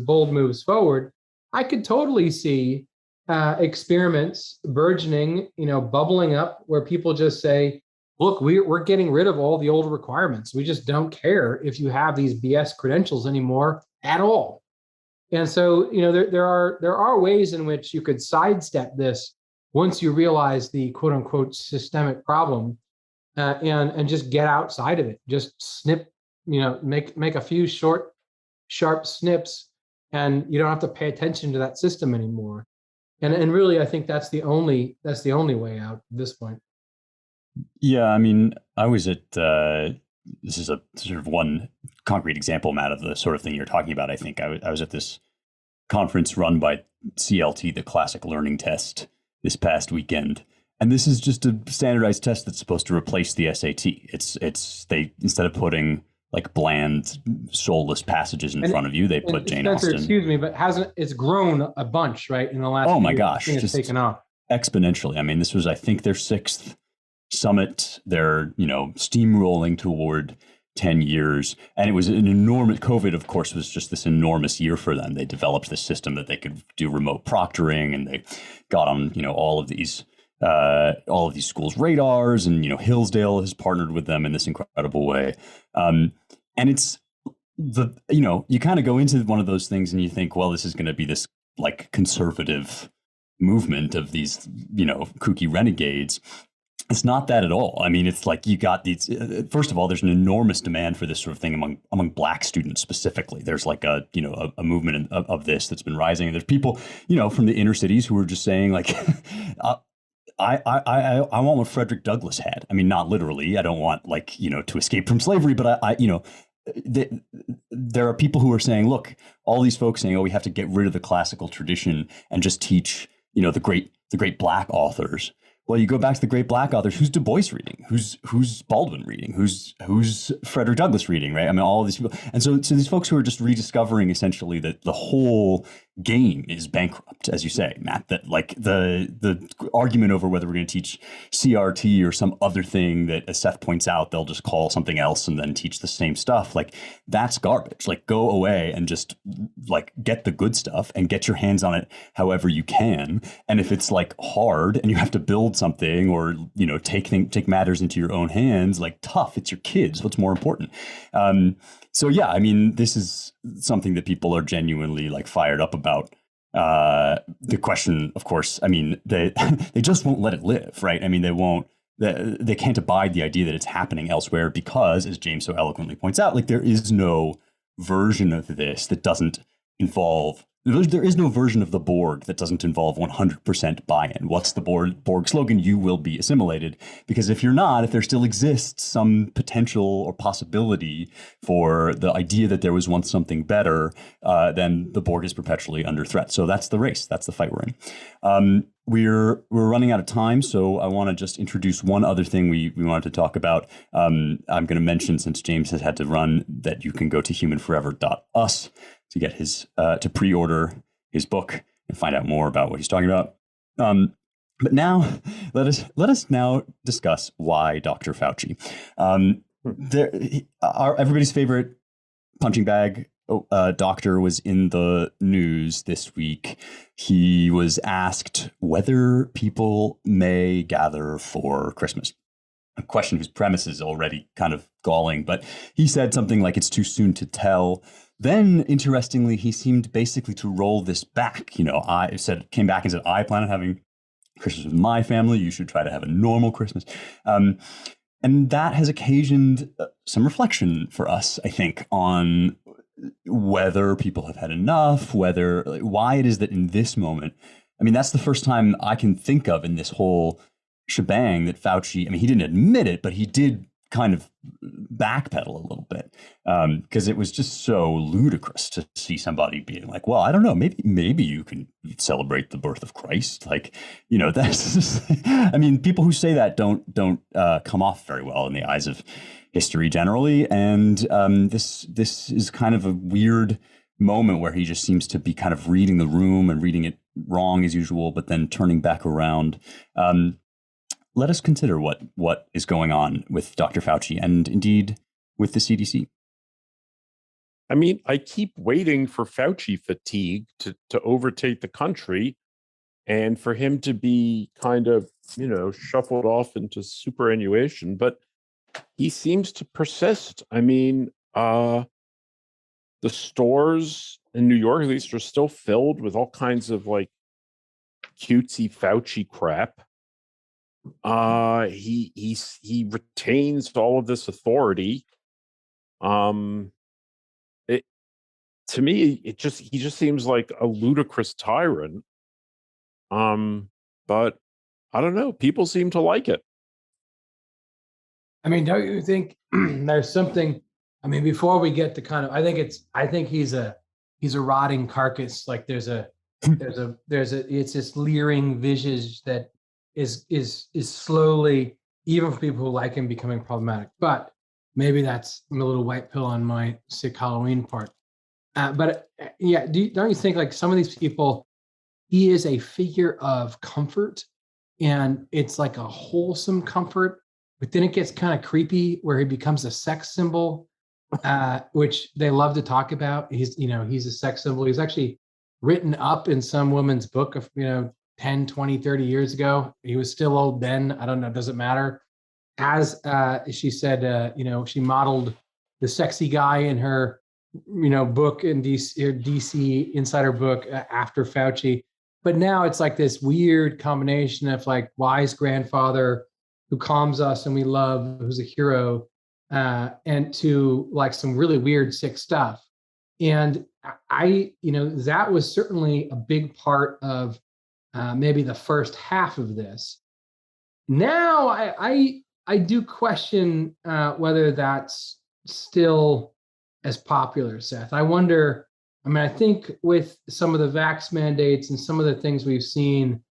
bold moves forward, I could totally see experiments burgeoning, bubbling up, where people just say, look, we're getting rid of all the old requirements. We just don't care if you have these BS credentials anymore at all. And so, there are ways in which you could sidestep this once you realize the quote unquote systemic problem, and just get outside of it. Just snip, make a few short, sharp snips, and you don't have to pay attention to that system anymore. And really, I think that's the only way out at this point. Yeah, I was at this is a sort of one concrete example, Matt, of the sort of thing you're talking about. I think I was at this conference run by CLT, the Classic Learning Test, this past weekend, and this is just a standardized test that's supposed to replace the SAT. They, instead of putting like bland, soulless passages in front of you, they put Jane Spencer, Austen. Excuse me, but it's grown a bunch, right, in the last? Oh my years. gosh, It's taken off exponentially. This was, I think, their 6th summit. They're steamrolling toward 10 years, and it was an enormous. COVID, of course, was just this enormous year for them. They developed this system that they could do remote proctoring, and they got on all of these schools' radars, and Hillsdale has partnered with them in this incredible way. And it's you kind of go into one of those things and you think, well, this is going to be this like conservative movement of these kooky renegades. It's not that at all. It's like you got these. First of all, there's an enormous demand for this sort of thing among Black students specifically. There's like a movement of this that's been rising. And there's people from the inner cities who are just saying like, I want what Frederick Douglass had. Not literally. I don't want to escape from slavery, but there are people who are saying, look, all these folks saying, oh, we have to get rid of the classical tradition and just teach the great Black authors. Well, you go back to the great Black authors. Who's Du Bois reading? Who's Baldwin reading? Who's Frederick Douglass reading? Right? All of these people, and so these folks who are just rediscovering essentially that the whole game is bankrupt, as you say, Matt. That like the argument over whether we're going to teach CRT or some other thing that, as Seth points out, they'll just call something else and then teach the same stuff. Like that's garbage. Like go away and just like get the good stuff and get your hands on it however you can. And if it's like hard and you have to build something or take matters into your own hands, like tough, it's your kids. What's more important? So yeah, this is something that people are genuinely like fired up about. The question, of course, they just won't let it live, right? They can't abide the idea that it's happening elsewhere because, as James so eloquently points out, like there is no version of this that doesn't involve There is no version of the Borg that doesn't involve 100% buy-in. What's the Borg slogan? You will be assimilated. Because if you're not, if there still exists some potential or possibility for the idea that there was once something better, then the Borg is perpetually under threat. So that's the race. That's the fight we're in. We're running out of time, so I want to just introduce one other thing we wanted to talk about. I'm going to mention, since James has had to run, that you can go to humanforever.us to get his to pre-order his book and find out more about what he's talking about. But now, let us now discuss why Dr. Fauci. Everybody's favorite punching bag doctor was in the news this week. He was asked whether people may gather for Christmas. A question whose premise is already kind of galling, but he said something like it's too soon to tell. Then, interestingly, he seemed basically to roll this back. Came back and said, I plan on having Christmas with my family. You should try to have a normal Christmas. And that has occasioned some reflection for us, I think, on whether people have had enough, why it is that in this moment, I mean, that's the first time I can think of in this whole shebang that Fauci, I mean, he didn't admit it, but he did kind of backpedal a little bit, because it was just so ludicrous to see somebody being like, well, I don't know, maybe you can celebrate the birth of Christ. Like, that's just, I mean, people who say that don't come off very well in the eyes of history generally. And this is kind of a weird moment where he just seems to be kind of reading the room and reading it wrong as usual, but then turning back around. Let us consider what is going on with Dr. Fauci and indeed with the CDC. I mean, I keep waiting for Fauci fatigue to overtake the country and for him to be kind of, shuffled off into superannuation. But he seems to persist. I mean, the stores in New York, at least, are still filled with all kinds of like cutesy Fauci crap. He retains all of this authority. To me, he just seems like a ludicrous tyrant. But I don't know. People seem to like it. I mean, don't you think there's something? I mean, before we get to kind of, I think he's a rotting carcass. Like there's it's this leering visage that is slowly, even for people who like him, becoming problematic. But maybe that's a little white pill on my sick Halloween part. But yeah, don't you think like some of these people, he is a figure of comfort, and it's like a wholesome comfort, but then it gets kind of creepy where he becomes a sex symbol, which they love to talk about. He's a sex symbol. He's actually written up in some woman's book of 10, 20, 30 years ago. He was still old then. I don't know. Doesn't matter. As she said, she modeled the sexy guy in her, book in DC Insider book after Fauci. But now it's like this weird combination of like wise grandfather who calms us and we love, who's a hero, and to like some really weird, sick stuff. And that was certainly a big part of maybe the first half of this. Now I do question whether that's still as popular, Seth. I wonder. I mean, I think with some of the vax mandates and some of the things we've seen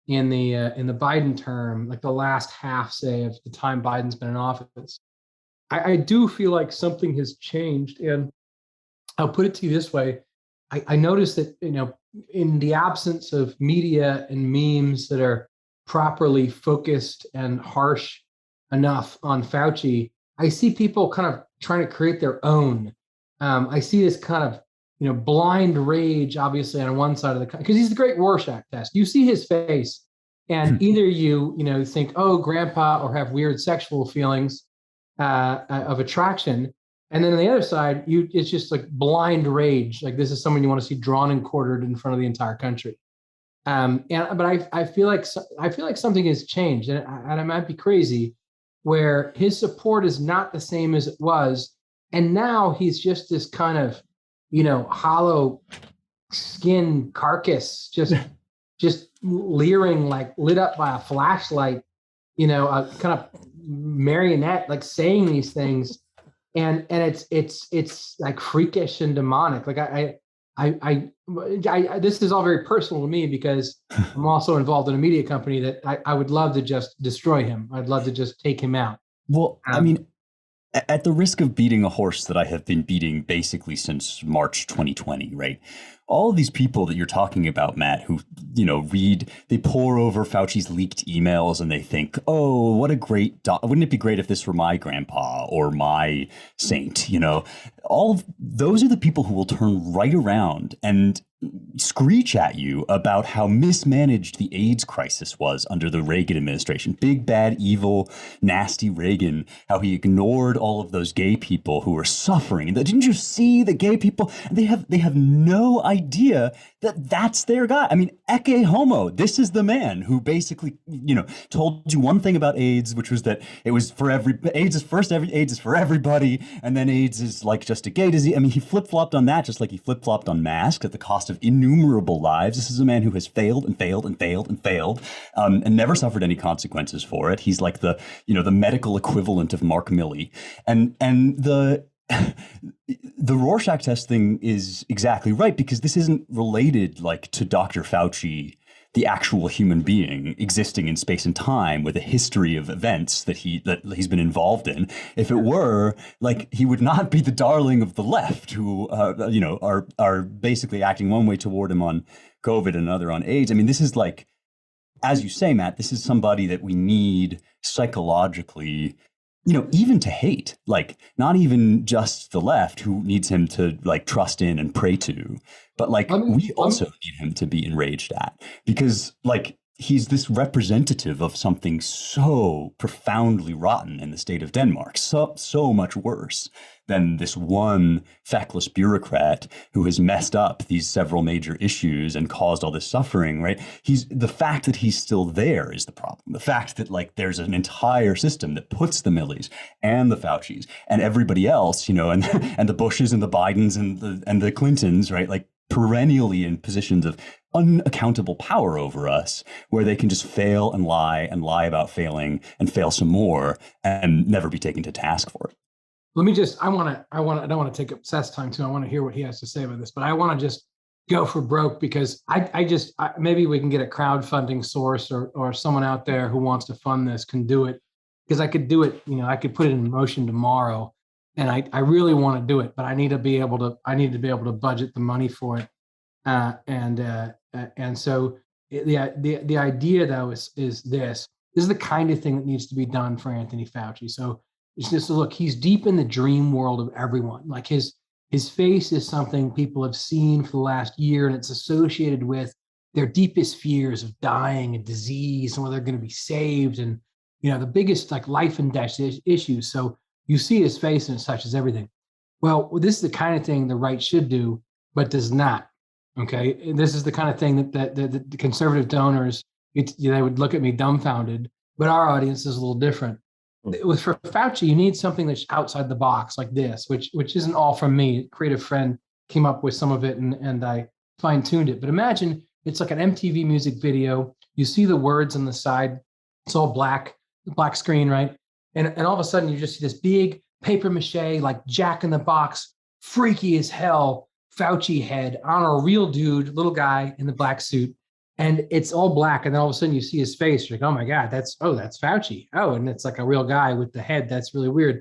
in the Biden term, like the last half, say, of the time Biden's been in office, I do feel like something has changed. And I'll put it to you this way: I noticed that in the absence of media and memes that are properly focused and harsh enough on Fauci, I see people kind of trying to create their own. I see this kind of blind rage, obviously, on one side of the country, because he's the great Rorschach test. You see his face, and either you think, oh, grandpa, or have weird sexual feelings of attraction. And then on the other side, it's just like blind rage. Like this is someone you want to see drawn and quartered in front of the entire country. But I feel like something has changed, and I might be crazy, where his support is not the same as it was, and now he's just this kind of hollow skin carcass, just leering, like lit up by a flashlight, a kind of marionette, like saying these things. And it's like freakish and demonic. Like I this is all very personal to me because I'm also involved in a media company that I would love to just destroy him. I'd love to just take him out. Well, I mean, at the risk of beating a horse that I have been beating basically since March 2020, right? All of these people that you're talking about, Matt, who, they pore over Fauci's leaked emails and they think, oh, what a great, wouldn't it be great if this were my grandpa or my saint, all of those are the people who will turn right around and screech at you about how mismanaged the AIDS crisis was under the Reagan administration. Big, bad, evil, nasty Reagan, how he ignored all of those gay people who were suffering. Didn't you see the gay people? They have no idea that that's their guy. I mean, ecce homo. This is the man who basically, told you one thing about AIDS, which was that it was for AIDS is for everybody, and then AIDS is like just a gay disease. I mean, he flip-flopped on that just like he flip-flopped on masks at the cost of innumerable lives. This is a man who has failed and failed and failed and failed, and never suffered any consequences for it. He's like the medical equivalent of Mark Milley, and the Rorschach test thing is exactly right, because this isn't related like to Dr. Fauci, the actual human being existing in space and time with a history of events that he's been involved in. If it were, like, he would not be the darling of the left, who are basically acting one way toward him on COVID and another on AIDS. I mean, this is like, as you say, Matt, this is somebody that we need psychologically, even to hate, like not even just the left who needs him to like trust in and pray to, but like we also need him to be enraged at, because like he's this representative of something so profoundly rotten in the state of Denmark, so much worse than this one feckless bureaucrat who has messed up these several major issues and caused all this suffering, right? The fact that he's still there is the problem. The fact that like there's an entire system that puts the Millies and the Faucis and everybody else, and the Bushes and the Bidens and the Clintons, right? Like perennially in positions of unaccountable power over us, where they can just fail and lie about failing and fail some more and never be taken to task for it. Let me just, I don't want to take up Seth's time too. I want to hear what he has to say about this, but I want to just go for broke, because maybe we can get a crowdfunding source or someone out there who wants to fund this can do it, because I could do it, I could put it in motion tomorrow, and I really want to do it, but I need to be able to budget the money for it. And so the idea though is this is the kind of thing that needs to be done for Anthony Fauci. So it's just, look, he's deep in the dream world of everyone. Like his face is something people have seen for the last year, and it's associated with their deepest fears of dying and disease and whether they're going to be saved, and the biggest like life and death issues. So you see his face and it touches everything. Well, this is the kind of thing the right should do, but does not. Okay, and this is the kind of thing that the conservative donors, they would look at me dumbfounded, but our audience is a little different. For Fauci, you need something that's outside the box like this, which isn't all from me. A creative friend came up with some of it, and I fine-tuned it. But imagine it's like an MTV music video. You see the words on the side. It's all black screen, right? And all of a sudden, you just see this big paper mache, like Jack in the Box, freaky as hell, Fauci head on a real dude, little guy in the black suit. And it's all black, and then all of a sudden you see his face. You're like, oh my God, that's Fauci. Oh, and it's like a real guy with the head. That's really weird.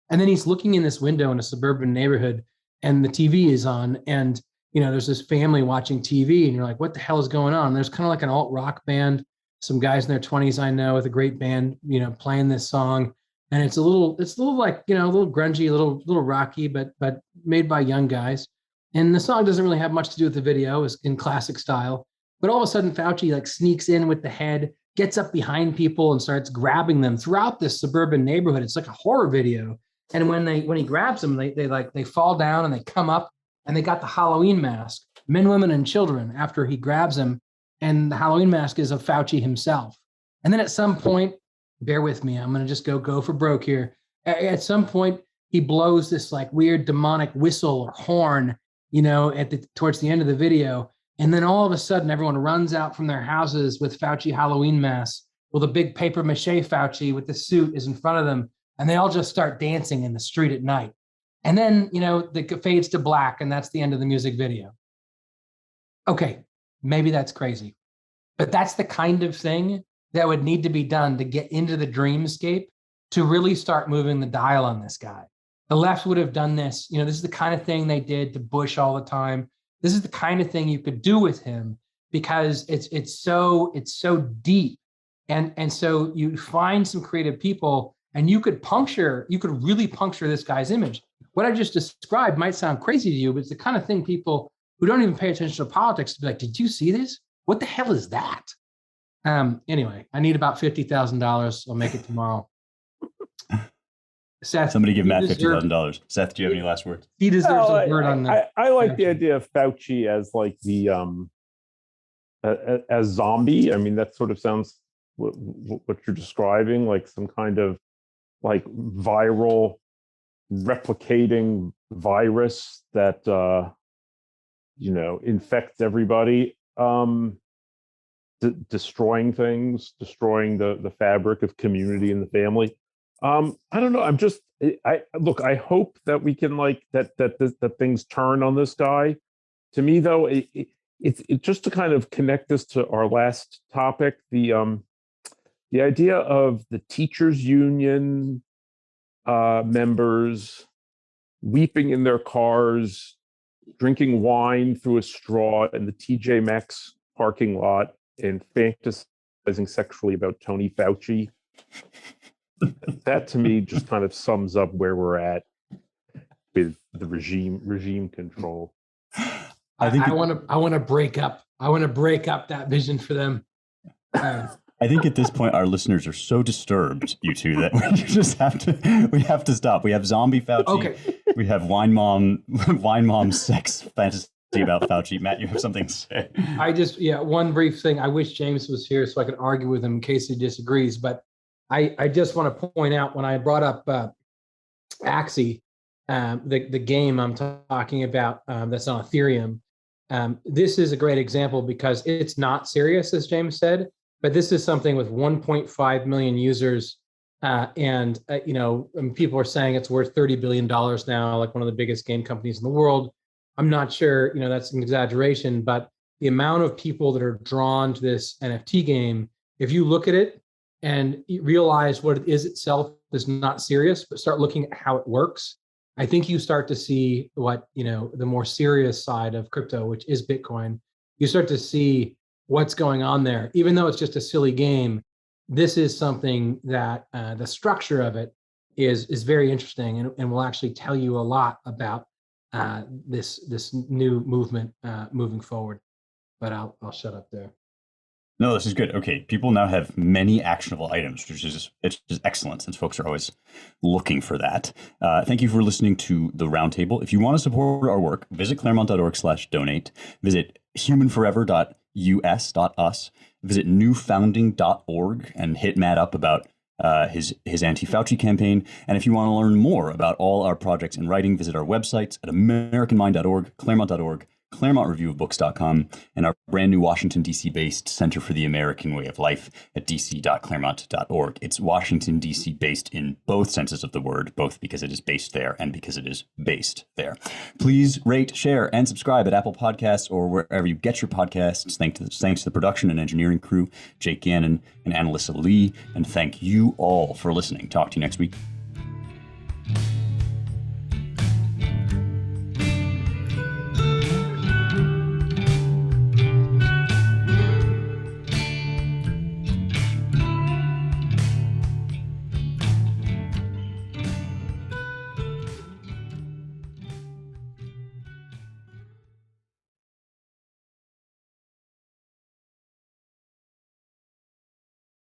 And then he's looking in this window in a suburban neighborhood, and the TV is on, and there's this family watching TV, and you're like, what the hell is going on? And there's kind of like an alt rock band, some guys in their 20s I know with a great band, playing this song, and it's a little like a little grungy, a little rocky, but made by young guys. And the song doesn't really have much to do with the video. It's in classic style. But all of a sudden, Fauci like sneaks in with the head, gets up behind people and starts grabbing them throughout this suburban neighborhood. It's like a horror video. And when he grabs them, they fall down and they come up, and they got the Halloween mask, men, women, and children, after he grabs them. And the Halloween mask is of Fauci himself. And then at some point, bear with me, I'm going to just go for broke here. At some point, he blows this like weird demonic whistle or horn, towards the end of the video. And then all of a sudden, everyone runs out from their houses with Fauci Halloween masks. Well, the big paper mache Fauci with the suit is in front of them, and they all just start dancing in the street at night. And then, it fades to black, and that's the end of the music video. Okay, maybe that's crazy, but that's the kind of thing that would need to be done to get into the dreamscape to really start moving the dial on this guy. The left would have done this. This is the kind of thing they did to Bush all the time. This is the kind of thing you could do with him because it's so deep. And so you find some creative people and you could really puncture this guy's image. What I just described might sound crazy to you, but it's the kind of thing people who don't even pay attention to politics to be like, did you see this? What the hell is that? Anyway, I need about $50,000. I'll make it tomorrow. Seth, somebody give Matt $50,000. Seth, do you have any last words? He deserves a word on that. I like the idea of Fauci as like the as zombie. I mean, that sort of sounds what you're describing, like some kind of like viral replicating virus that infects everybody, destroying things, destroying the fabric of community and the family. I don't know. I hope that we can that things turn on this guy. To me, though, it's just to kind of connect this to our last topic, the idea of the teachers union members weeping in their cars, drinking wine through a straw in the TJ Maxx parking lot and fantasizing sexually about Tony Fauci. That to me just kind of sums up where we're at with the regime control. I want to break up that vision for them. I think at this point our listeners are so disturbed, you two, that we have to stop. We have zombie Fauci. Okay. We have wine mom sex fantasy about Fauci. Matt, you have something to say? One brief thing. I wish James was here so I could argue with him in case he disagrees, but I just want to point out when I brought up Axie, the game I'm talking about that's on Ethereum. This is a great example because it's not serious, as James said, but this is something with 1.5 million users, and people are saying it's worth $30 billion now, like one of the biggest game companies in the world. I'm not sure, that's an exaggeration, but the amount of people that are drawn to this NFT game, if you look at it and realize what it is itself is not serious, but start looking at how it works, I think you start to see what, the more serious side of crypto, which is Bitcoin, you start to see what's going on there. Even though it's just a silly game, this is something that the structure of it is very interesting and will actually tell you a lot about this new movement moving forward. But I'll shut up there. No, this is good. Okay, people now have many actionable items, which is excellent since folks are always looking for that. Thank you for listening to the Roundtable. If you want to support our work, visit claremont.org/donate. Visit humanforever.us.us. Visit newfounding.org and hit Matt up about his anti-Fauci campaign. And if you want to learn more about all our projects in writing, visit our websites at americanmind.org, claremont.org, ClaremontReviewOfBooks.com, and our brand new Washington, D.C. based Center for the American Way of Life at dc.claremont.org. It's Washington, D.C. based in both senses of the word, both because it is based there and because it is based there. Please rate, share, and subscribe at Apple Podcasts or wherever you get your podcasts. Thanks to the production and engineering crew, Jake Gannon and Annalisa Lee, and thank you all for listening. Talk to you next week.